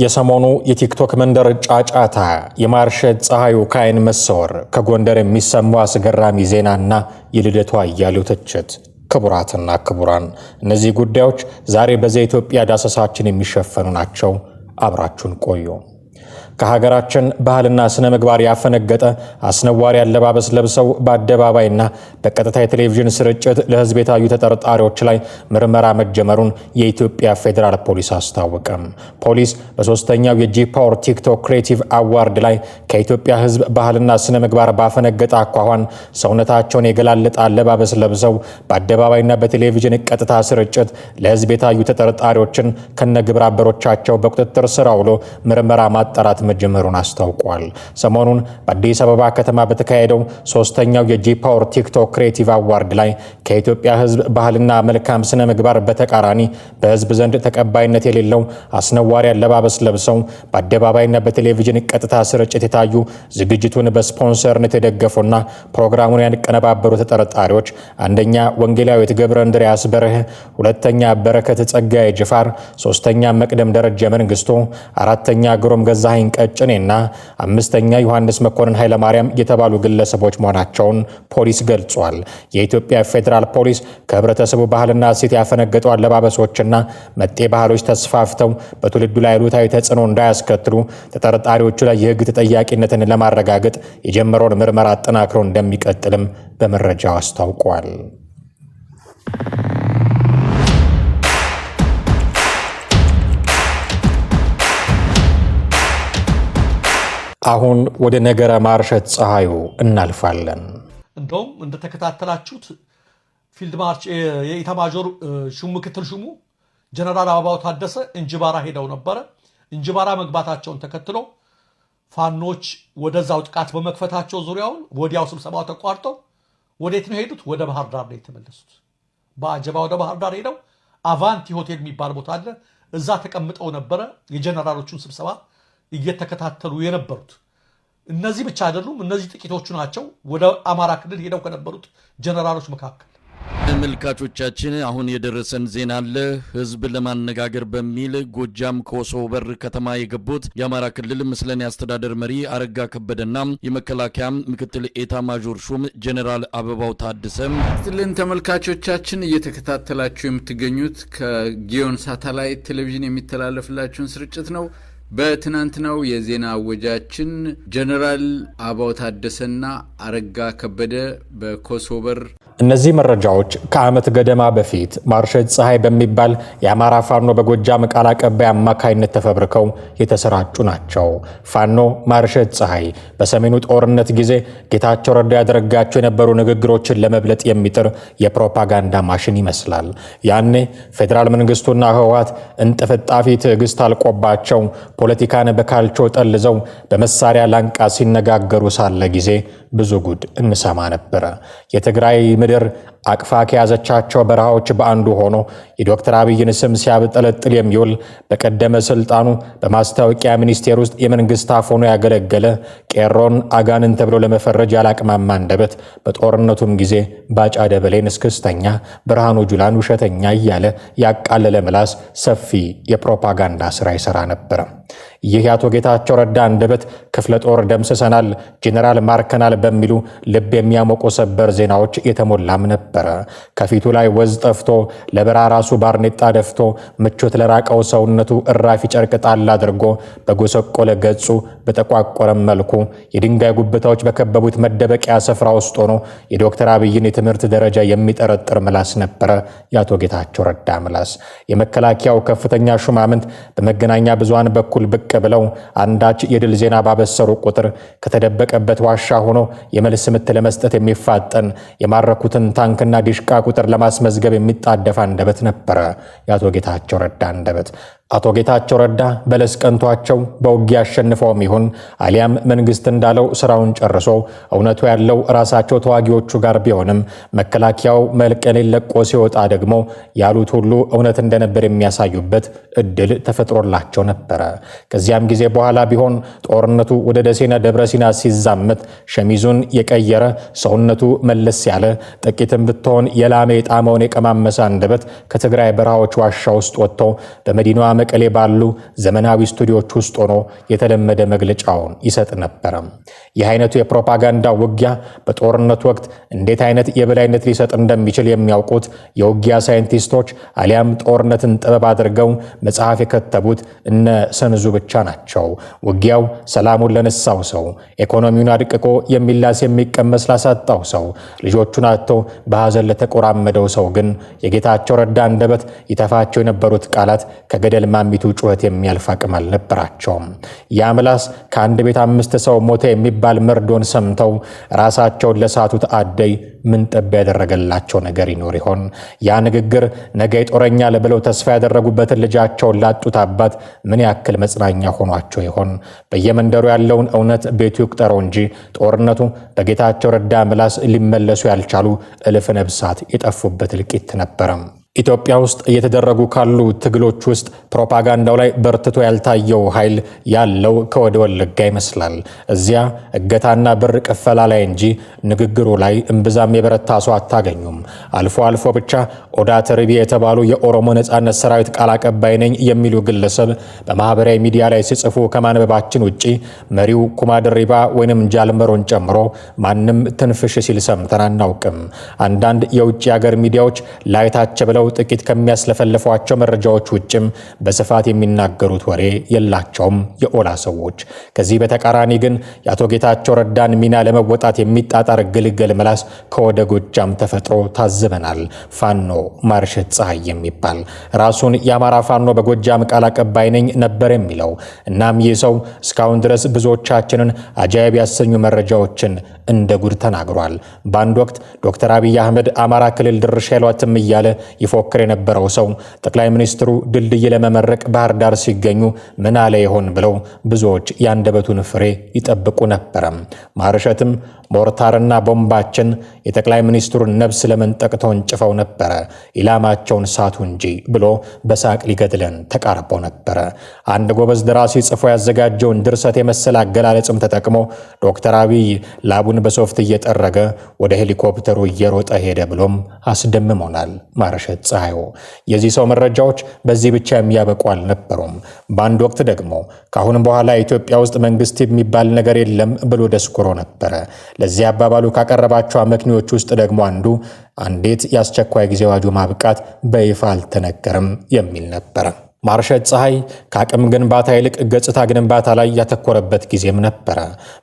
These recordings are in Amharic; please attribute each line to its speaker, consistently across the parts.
Speaker 1: የሰሞኑ የቲክቶክ መንደር ጫጫታ የማርሸት ፀሐዩ ካይን መሰወር ከጎንደር የሚሰሙ አስገራሚ ዜናና የልደቷ እያሉ ትችት ክቡራትና ክቡራን እነዚህ ጉዳዮች ዛሬ በዘኢትዮጵያ ዳሰሳችን የሚሸፈኑ ናቸው። አብራችሁን ቆዩ። ከሀገራችን ባህልና ስነ ምግባር ያፈነገጠ አስነዋሪ አለባበስ ለብሰው በአደባባይና በቀጥታ የቴሌቪዥን ስርጭት ለሕዝብ የታዩ ተጠርጣሪዎች ላይ ምርመራ መጀመሩን የኢትዮጵያ ፌዴራል ፖሊስ አስታወቀም። ፖሊስ በሶስተኛው የጂ-ፓወር ቲክቶክ ክሬቲቭ አዋርድ ላይ ከኢትዮጵያ ሕዝብ ባህልና ስነ ምግባር ባፈነገጠ አኳኋን ሰውነታቸውን የገላለጠ አለባበስ ለብሰው በአደባባይና በቴሌቪዥን ቀጥታ ስርጭት ለሕዝብ የታዩ ተጠርጣሪዎችን ከነግብረ አበሮቻቸው በቁጥጥር ስር አውሎ ምርመራ ማጣራት መጀመሩን አስታውቋል። ሰሞኑን በአዲስ አበባ ከተማ በተካሄደው ሶስተኛው የጂ-ፓወር ቲክቶክ ክሬቲቭ አዋርድ ላይ ከኢትዮጵያ ሕዝብ ባህልና መልካም ስነ ምግባር በተቃራኒ በሕዝብ ዘንድ ተቀባይነት የሌለው አስነዋሪ አለባበስ ለብሰው በአደባባይና በቴሌቪዥን ቀጥታ ስርጭት የታዩ ዝግጅቱን በስፖንሰርነት የደገፉና ፕሮግራሙን ያቀነባበሩ ተጠርጣሪዎች አንደኛ ወንጌላዊት ገብረ እንድሪያስ በርህ፣ ሁለተኛ በረከት ጸጋዬ ጅፋር፣ ሶስተኛ መቅደም ደረጀ መንግስቱ፣ አራተኛ ግሩም ገዛኸኝ ቀጭኔና አምስተኛ ዮሐንስ መኮንን ኃይለ ማርያም የተባሉ ግለሰቦች መሆናቸውን ፖሊስ ገልጿል። የኢትዮጵያ ፌዴራል ፖሊስ ከህብረተሰቡ ባህልና እሴት ያፈነገጡ አለባበሶችና መጤ ባህሎች ተስፋፍተው በትውልዱ ላይ አሉታዊ ተጽዕኖ እንዳያስከትሉ ተጠርጣሪዎቹ ላይ የህግ ተጠያቂነትን ለማረጋገጥ የጀመረውን ምርመራ አጠናክሮ እንደሚቀጥልም በመረጃው አስታውቋል። አሁን ወደ ነገረ ማርሸት ፀሐዩ እናልፋለን።
Speaker 2: እንደውም እንደተከታተላችሁት ፊልድ ማርች የኢታማዦር ሹም ምክትል ሹሙ ጀነራል አበባው ታደሰ እንጅባራ ሄደው ነበረ። እንጅባራ መግባታቸውን ተከትሎ ፋኖች ወደዛው ጥቃት በመክፈታቸው ዙሪያውን ወዲያው ስብሰባው ተቋርጠው ወዴት ነው ሄዱት? ወደ ባህር ዳር ነው የተመለሱት። በአጀባ ወደ ባህር ዳር ሄደው አቫንቲ ሆቴል የሚባል ቦታ አለ፣ እዛ ተቀምጠው ነበረ የጀነራሎቹን ስብሰባ እየተከታተሉ የነበሩት። እነዚህ ብቻ አይደሉም፣ እነዚህ ጥቂቶቹ ናቸው ወደ አማራ ክልል ሄደው ከነበሩት ጀነራሎች መካከል።
Speaker 3: ተመልካቾቻችን አሁን የደረሰን ዜና አለ። ህዝብ ለማነጋገር በሚል ጎጃም ኮሶበር ከተማ የገቡት የአማራ ክልል ምስለኔ አስተዳደር መሪ አረጋ ከበደና የመከላከያ ምክትል ኤታ ማዦር ሹም ጀነራል አበባው ታደሰ
Speaker 4: ስልን ተመልካቾቻችን እየተከታተላችሁ የምትገኙት ከጊዮን ሳተላይት ቴሌቪዥን የሚተላለፍላችሁን ስርጭት ነው። በትናንትናው የዜና ወጃችን ጀነራል አበባው ታደሰና አረጋ ከበደ በኮሶበር
Speaker 1: እነዚህ መረጃዎች ከዓመት ገደማ በፊት ማርሸት ፀሐይ በሚባል የአማራ ፋኖ በጎጃም ቃል አቀባይ አማካይነት ተፈብርከው የተሰራጩ ናቸው። ፋኖ ማርሸት ፀሐይ በሰሜኑ ጦርነት ጊዜ ጌታቸው ረዳ ያደረጋቸው የነበሩ ንግግሮችን ለመብለጥ የሚጥር የፕሮፓጋንዳ ማሽን ይመስላል። ያኔ ፌዴራል መንግስቱና ህወሓት እንጥፍጣፊ ትዕግስት አልቆባቸው ፖለቲካን በካልቾ ጠልዘው በመሳሪያ ላንቃ ሲነጋገሩ ሳለ ጊዜ ብዙ ጉድ እንሰማ ነበረ። የትግራይ ምድር አቅፋ ከያዘቻቸው በረሃዎች በአንዱ ሆኖ የዶክተር አብይን ስም ሲያብጠለጥል የሚውል በቀደመ ስልጣኑ በማስታወቂያ ሚኒስቴር ውስጥ የመንግስት አፍ ሆኖ ያገለገለ ቄሮን አጋንን ተብሎ ለመፈረጅ ያላቅማማ አንደበት በጦርነቱም ጊዜ ባጫ ደበሌን እስክስተኛ፣ ብርሃኑ ጁላን ውሸተኛ እያለ ያቃለለ ምላስ ሰፊ የፕሮፓጋንዳ ስራ ይሰራ ነበር። ይህ የአቶ ጌታቸው ረዳ አንደበት ክፍለ ጦር ደምስሰናል፣ ጄኔራል ማርከናል በሚሉ ልብ የሚያሞቁ ሰበር ዜናዎች የተሞላም ነበር። ከፊቱ ላይ ወዝ ጠፍቶ ለበራ ራሱ ባርኔጣ ደፍቶ ምቾት ለራቀው ሰውነቱ እራፊ ጨርቅ ጣል አድርጎ በጎሰቆለ ገጹ በተቋቆረ መልኩ የድንጋይ ጉብታዎች በከበቡት መደበቂያ ስፍራ ውስጥ ሆኖ የዶክተር አብይን የትምህርት ደረጃ የሚጠረጥር ምላስ ነበረ የአቶ ጌታቸው ረዳ ምላስ። የመከላከያው ከፍተኛ ሹማምንት በመገናኛ ብዙሃን በኩል ብቅ ብለው አንዳች የድል ዜና ባበሰሩ ቁጥር ከተደበቀበት ዋሻ ሆኖ የመልስ ምት ለመስጠት የሚፋጠን የማረኩትን ታንክና ዲሽቃ ቁጥር ለማስመዝገብ የሚጣደፍ አንደበት ነበረ የአቶ ጌታቸው ረዳ አንደበት። አቶ ጌታቸው ረዳ በለስ ቀንቷቸው በውጊያ አሸንፈውም ይሁን አሊያም መንግስት እንዳለው ስራውን ጨርሶ እውነቱ ያለው ራሳቸው ተዋጊዎቹ ጋር ቢሆንም መከላከያው መልቀሌን ለቆ ሲወጣ ደግሞ ያሉት ሁሉ እውነት እንደነበር የሚያሳዩበት እድል ተፈጥሮላቸው ነበረ። ከዚያም ጊዜ በኋላ ቢሆን ጦርነቱ ወደ ደሴና ደብረ ሲና ሲዛመት ሸሚዙን የቀየረ ሰውነቱ መለስ ያለ ጥቂትም ብትሆን የላመ የጣመውን የቀማመሰ አንደበት ከትግራይ በረሃዎች ዋሻ ውስጥ ወጥቶ በመዲናዋ መቀሌ ባሉ ዘመናዊ ስቱዲዮዎች ውስጥ ሆኖ የተለመደ መግለጫውን ይሰጥ ነበር። ይህ አይነቱ የፕሮፓጋንዳ ውጊያ በጦርነት ወቅት እንዴት አይነት የበላይነት ሊሰጥ እንደሚችል የሚያውቁት የውጊያ ሳይንቲስቶች አሊያም ጦርነትን ጥበብ አድርገው መጽሐፍ የከተቡት እነ ሰንዙ ብቻ ናቸው። ውጊያው ሰላሙን ለነሳው ሰው፣ ኢኮኖሚውን አድቅቆ የሚላስ የሚቀመስ ላሳጣው ሰው፣ ልጆቹን አጥቶ በሐዘን ለተቆራመደው ሰው ግን የጌታቸው ረዳ አንደበት ይተፋቸው የነበሩት ቃላት ከገደል ማሚቱ ጩኸት የሚያልፍ አቅም አልነበራቸውም። ያ ምላስ ከአንድ ቤት 5 ሰው ሞተ የሚባል መርዶን ሰምተው ራሳቸውን ለሳቱት አደይ ምን ጠብ ያደረገላቸው ነገር ይኖር ይሆን? ያ ንግግር ነገ ይጦረኛል ብለው ተስፋ ያደረጉበትን ልጃቸውን ላጡት አባት ምን ያክል መጽናኛ ሆኗቸው ይሆን? በየመንደሩ ያለውን እውነት ቤቱ ይቁጠረው እንጂ ጦርነቱ በጌታቸው ረዳ ምላስ ሊመለሱ ያልቻሉ እልፍ ነብሳት የጠፉበት እልቂት ነበረ። ኢትዮጵያ ውስጥ እየተደረጉ ካሉ ትግሎች ውስጥ ፕሮፓጋንዳው ላይ በርትቶ ያልታየው ኃይል ያለው ከወደ ወለጋ ይመስላል። እዚያ እገታና ብር ቅፈላ ላይ እንጂ ንግግሩ ላይ እምብዛም የበረታ ሰው አታገኙም። አልፎ አልፎ ብቻ ኦዳ ተርቢ የተባሉ የኦሮሞ ነጻነት ሰራዊት ቃል አቀባይ ነኝ የሚሉ ግለሰብ በማህበራዊ ሚዲያ ላይ ሲጽፉ ከማንበባችን ውጪ መሪው ኩማ ድሪባ ወይንም ጃልመሮን ጨምሮ ማንም ትንፍሽ ሲል ሰምተን አናውቅም። አንዳንድ የውጭ ሀገር ሚዲያዎች ላይታች ብለው ጥቂት ከሚያስለፈልፏቸው መረጃዎች ውጭም በስፋት የሚናገሩት ወሬ የላቸውም የኦላ ሰዎች። ከዚህ በተቃራኒ ግን የአቶ ጌታቸው ረዳን ሚና ለመወጣት የሚጣጣር ግልገል ምላስ ከወደ ጎጃም ተፈጥሮ ታዝበናል። ፋኖ ማርሸት ፀሐይ የሚባል ራሱን የአማራ ፋኖ በጎጃም ቃል አቀባይ ነኝ ነበር የሚለው። እናም ይህ ሰው እስካሁን ድረስ ብዙዎቻችንን አጃይብ ያሰኙ መረጃዎችን እንደ ጉድ ተናግሯል። በአንድ ወቅት ዶክተር አብይ አህመድ አማራ ክልል ድርሻ ይሏትም እያለ ይፎክር የነበረው ሰው ጠቅላይ ሚኒስትሩ ድልድይ ለመመረቅ ባህር ዳር ሲገኙ ምን አለ ይሆን ብለው ብዙዎች ያንደበቱን ፍሬ ይጠብቁ ነበር። ማርሸትም ሞርታርና ቦምባችን የጠቅላይ ሚኒስትሩን ነብስ ለመንጠቅ ተወንጭፈው ነበረ፣ ኢላማቸውን ሳቱ እንጂ ብሎ በሳቅ ሊገድለን ተቃርቦ ነበረ። አንድ ጎበዝ ደራሲ ጽፎ ያዘጋጀውን ድርሰት የመሰለ አገላለጽም ተጠቅሞ ዶክተር አብይ ላቡን በሶፍት እየጠረገ ወደ ሄሊኮፕተሩ እየሮጠ ሄደ ብሎም አስደምሞናል። ማርሸት ፀሐዩ የዚህ ሰው መረጃዎች በዚህ ብቻ የሚያበቁ አልነበሩም። በአንድ ወቅት ደግሞ ከአሁን በኋላ ኢትዮጵያ ውስጥ መንግስት የሚባል ነገር የለም ብሎ ደስኩሮ ነበረ። ለዚህ አባባሉ ካቀረባቸው አመክንዮች ውስጥ ደግሞ አንዱ አንዴት የአስቸኳይ ጊዜ አዋጁ ማብቃት በይፋ አልተነገረም የሚል ነበረ። ማርሸት ፀሐይ ከአቅም ግንባታ ይልቅ ገጽታ ግንባታ ላይ ያተኮረበት ጊዜም ነበረ።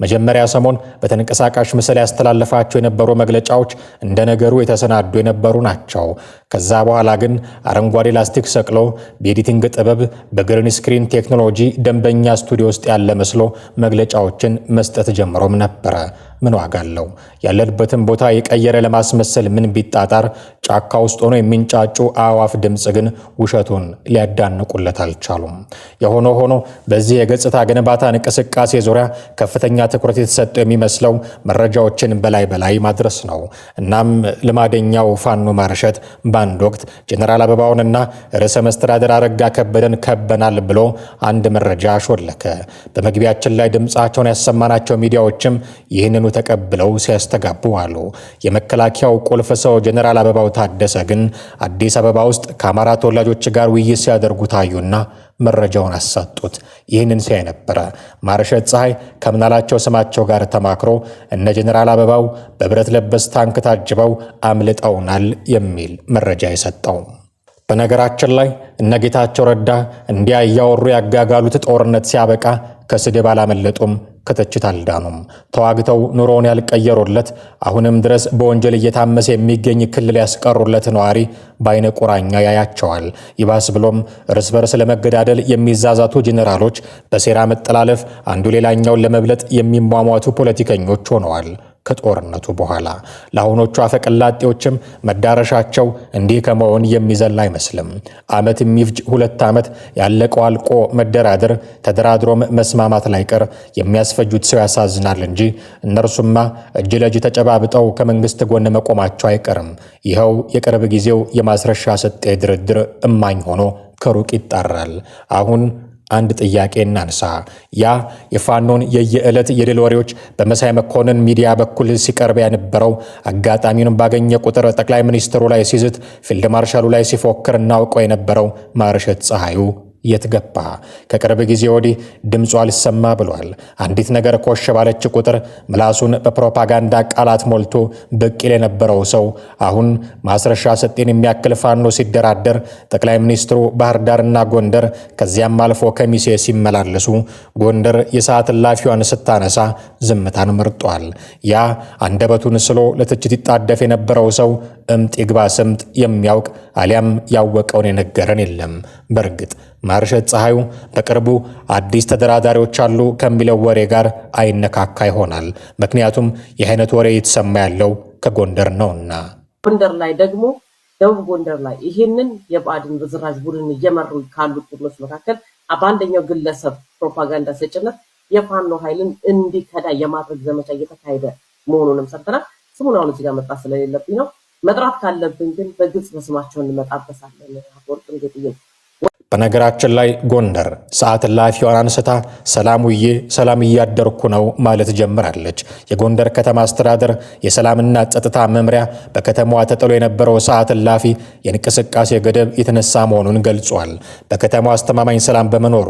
Speaker 1: መጀመሪያ ሰሞን በተንቀሳቃሽ ምስል ያስተላለፋቸው የነበሩ መግለጫዎች እንደ ነገሩ የተሰናዱ የነበሩ ናቸው። ከዛ በኋላ ግን አረንጓዴ ላስቲክ ሰቅሎ በኤዲቲንግ ጥበብ በግሪን ስክሪን ቴክኖሎጂ ደንበኛ ስቱዲዮ ውስጥ ያለ መስሎ መግለጫዎችን መስጠት ጀምሮም ነበረ። ምን ዋጋ አለው? ያለበትን ቦታ የቀየረ ለማስመሰል ምን ቢጣጣር ጫካ ውስጥ ሆኖ የሚንጫጩ አዋፍ ድምጽ ግን ውሸቱን ሊያዳንቁለት አልቻሉም። የሆነ ሆኖ በዚህ የገጽታ ግንባታ እንቅስቃሴ ዙሪያ ከፍተኛ ትኩረት የተሰጠው የሚመስለው መረጃዎችን በላይ ማድረስ ነው። እናም ልማደኛው ፋኖ ማርሸት በአንድ ወቅት ጀነራል አበባውንና ርዕሰ መስተዳድር አረጋ ከበደን ከበናል ብሎ አንድ መረጃ አሾለከ። በመግቢያችን ላይ ድምጻቸውን ያሰማናቸው ሚዲያዎችም ይህንኑ ተቀብለው ሲያስተጋቡ አሉ። የመከላከያው ቁልፍ ሰው ጀነራል አበባው ታደሰ ግን አዲስ አበባ ውስጥ ከአማራ ተወላጆች ጋር ውይይት ሲያደርጉ ታዩና መረጃውን አሳጡት። ይህንን ሲያይ ነበረ ማርሸት ፀሐይ ከምናላቸው ስማቸው ጋር ተማክሮ እነ ጀነራል አበባው በብረት ለበስ ታንክ ታጅበው አምልጠውናል የሚል መረጃ የሰጠው። በነገራችን ላይ እነ ጌታቸው ረዳ እንዲያ እያወሩ ያጋጋሉት ጦርነት ሲያበቃ ከስድብ አላመለጡም፣ ከተችት አልዳኑም። ተዋግተው ኑሮውን ያልቀየሩለት አሁንም ድረስ በወንጀል እየታመሰ የሚገኝ ክልል ያስቀሩለት ነዋሪ በአይነ ቁራኛ ያያቸዋል። ይባስ ብሎም እርስ በርስ ለመገዳደል የሚዛዛቱ ጄኔራሎች፣ በሴራ መጠላለፍ አንዱ ሌላኛውን ለመብለጥ የሚሟሟቱ ፖለቲከኞች ሆነዋል። ከጦርነቱ በኋላ ለአሁኖቹ አፈቀላጤዎችም መዳረሻቸው እንዲህ ከመሆን የሚዘል አይመስልም። ዓመት የሚፍጅ 2 ዓመት ያለቀው አልቆ መደራደር ተደራድሮም መስማማት ላይቀር የሚያስፈጁት ሰው ያሳዝናል እንጂ እነርሱማ እጅ ለእጅ ተጨባብጠው ከመንግስት ጎን መቆማቸው አይቀርም። ይኸው የቅርብ ጊዜው የማስረሻ ሰጤ ድርድር እማኝ ሆኖ ከሩቅ ይጣራል። አሁን አንድ ጥያቄ እናንሳ። ያ የፋኖን የየዕለት የድል ወሬዎች በመሳይ መኮንን ሚዲያ በኩል ሲቀርብ የነበረው አጋጣሚውን ባገኘ ቁጥር ጠቅላይ ሚኒስትሩ ላይ ሲዝት፣ ፊልድ ማርሻሉ ላይ ሲፎክር እናውቀው የነበረው ማርሸት ፀሐዩ የት ገባ? ከቅርብ ጊዜ ወዲህ ድምፁ አልሰማ ብሏል። አንዲት ነገር ኮሽ ባለች ቁጥር ምላሱን በፕሮፓጋንዳ ቃላት ሞልቶ ብቅ ይል የነበረው ሰው አሁን ማስረሻ ሰጤን የሚያክል ፋኖ ሲደራደር፣ ጠቅላይ ሚኒስትሩ ባህር ዳርና ጎንደር ከዚያም አልፎ ከሚሴ ሲመላለሱ ጎንደር የሰዓት እላፊዋን ስታነሳ ዝምታን መርጧል። ያ አንደበቱን ስሎ ለትችት ይጣደፍ የነበረው ሰው እምጥ ይግባ ስምጥ የሚያውቅ አሊያም ያወቀውን የነገረን የለም። በእርግጥ ማርሸት ፀሐዩ በቅርቡ አዲስ ተደራዳሪዎች አሉ ከሚለው ወሬ ጋር አይነካካ ይሆናል። ምክንያቱም ይህ አይነት ወሬ የተሰማ ያለው ከጎንደር ነውና።
Speaker 5: ጎንደር ላይ ደግሞ ደቡብ ጎንደር ላይ ይህንን የብአዴን ብዝራዥ ቡድን እየመሩ ካሉት ቡድኖች መካከል በአንደኛው ግለሰብ ፕሮፓጋንዳ ሰጭነት የፋኖ ኃይልን እንዲከዳ የማድረግ ዘመቻ እየተካሄደ መሆኑንም ሰምተናል። ስሙን አሁን እዚህ ጋር መጣ ስለሌለብኝ ነው። መጥራት ካለብን ግን በግልጽ በስማቸው እንመጣበታለን። አፈወርቅም ጌጥዬ
Speaker 1: በነገራችን ላይ ጎንደር ሰዓት እላፊዋን አንስታ ሰላም ውዬ ሰላም እያደርኩ ነው ማለት ጀምራለች። የጎንደር ከተማ አስተዳደር የሰላምና ጸጥታ መምሪያ በከተማዋ ተጥሎ የነበረው ሰዓት እላፊ የእንቅስቃሴ ገደብ የተነሳ መሆኑን ገልጿል። በከተማዋ አስተማማኝ ሰላም በመኖሩ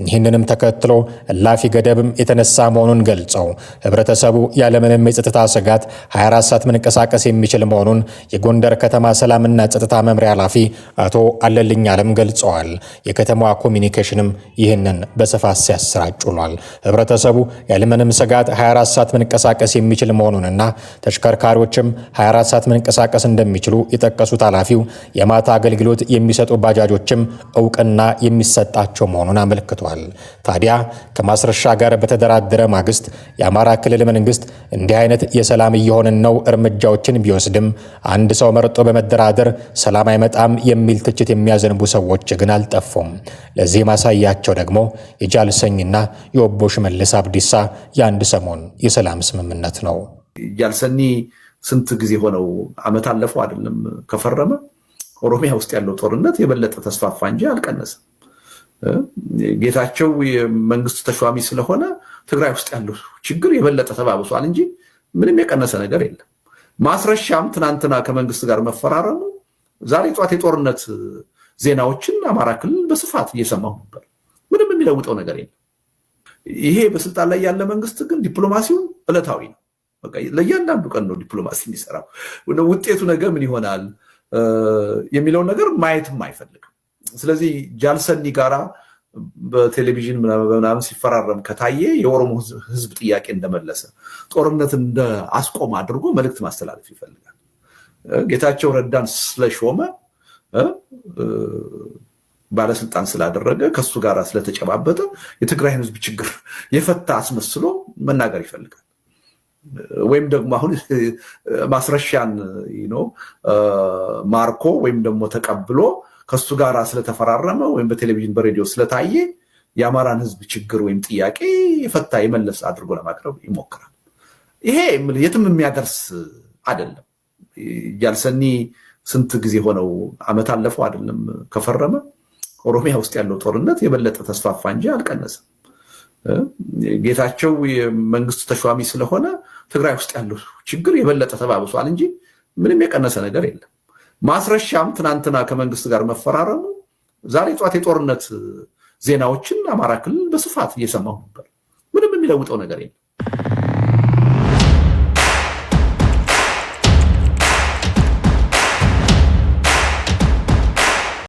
Speaker 1: ይህንንም ተከትሎ እላፊ ገደብም የተነሳ መሆኑን ገልጸው ህብረተሰቡ ያለምንም የጸጥታ ስጋት 24 ሰዓት መንቀሳቀስ የሚችል መሆኑን የጎንደር ከተማ ሰላምና ጸጥታ መምሪያ ኃላፊ አቶ አለልኝ አለም ገልጸዋል። የከተማዋ ኮሚኒኬሽንም ይህንን በስፋት ሲያሰራጭ ውሏል። ህብረተሰቡ ያለምንም ስጋት 24 ሰዓት መንቀሳቀስ የሚችል መሆኑንና ተሽከርካሪዎችም 24 ሰዓት መንቀሳቀስ እንደሚችሉ የጠቀሱት ኃላፊው የማታ አገልግሎት የሚሰጡ ባጃጆችም እውቅና የሚሰጣቸው መሆኑን አመልክቷል። ታዲያ ከማስረሻ ጋር በተደራደረ ማግስት የአማራ ክልል መንግስት እንዲህ አይነት የሰላም እየሆንን ነው እርምጃዎችን ቢወስድም አንድ ሰው መርጦ በመደራደር ሰላም አይመጣም የሚል ትችት የሚያዘንቡ ሰዎች ግን አልጠፉም። ለዚህ ማሳያቸው ደግሞ የጃልሰኝና የኦቦ ሽመልስ አብዲሳ የአንድ ሰሞን የሰላም ስምምነት ነው።
Speaker 6: ጃልሰኒ ስንት ጊዜ ሆነው አመት አለፈው አይደለም ከፈረመ። ኦሮሚያ ውስጥ ያለው ጦርነት የበለጠ ተስፋፋ እንጂ አልቀነሰም። ጌታቸው የመንግስት ተሿሚ ስለሆነ ትግራይ ውስጥ ያለው ችግር የበለጠ ተባብሷል እንጂ ምንም የቀነሰ ነገር የለም። ማስረሻም ትናንትና ከመንግስት ጋር መፈራረሙ ዛሬ ጧት የጦርነት ዜናዎችን አማራ ክልል በስፋት እየሰማሁ ነበር። ምንም የሚለውጠው ነገር የለም። ይሄ በስልጣን ላይ ያለ መንግስት ግን ዲፕሎማሲው ዕለታዊ ነው። በቃ ለእያንዳንዱ ቀን ነው ዲፕሎማሲ የሚሰራው። ውጤቱ ነገ ምን ይሆናል የሚለውን ነገር ማየትም አይፈልግም። ስለዚህ ጃልሰኒ ጋራ በቴሌቪዥን ምናምን ሲፈራረም ከታየ የኦሮሞ ህዝብ ጥያቄ እንደመለሰ ጦርነት እንደ አስቆም አድርጎ መልእክት ማስተላለፍ ይፈልጋል። ጌታቸው ረዳን ስለሾመ ባለስልጣን ስላደረገ ከሱ ጋር ስለተጨባበጠ የትግራይን ህዝብ ችግር የፈታ አስመስሎ መናገር ይፈልጋል። ወይም ደግሞ አሁን ማስረሻን ማርኮ ወይም ደግሞ ተቀብሎ ከሱ ጋር ስለተፈራረመ ወይም በቴሌቪዥን በሬዲዮ ስለታየ የአማራን ህዝብ ችግር ወይም ጥያቄ የፈታ የመለስ አድርጎ ለማቅረብ ይሞክራል። ይሄ የትም የሚያደርስ አይደለም። ጃልሰኒ ስንት ጊዜ ሆነው አመት አለፈው አይደለም ከፈረመ። ኦሮሚያ ውስጥ ያለው ጦርነት የበለጠ ተስፋፋ እንጂ አልቀነሰም። ጌታቸው የመንግስት ተሿሚ ስለሆነ ትግራይ ውስጥ ያለው ችግር የበለጠ ተባብሷል እንጂ ምንም የቀነሰ ነገር የለም። ማስረሻም ትናንትና ከመንግስት ጋር መፈራረሙ ዛሬ ጧት የጦርነት ዜናዎችን አማራ ክልል በስፋት እየሰማሁ ነበር። ምንም የሚለውጠው ነገር የለም።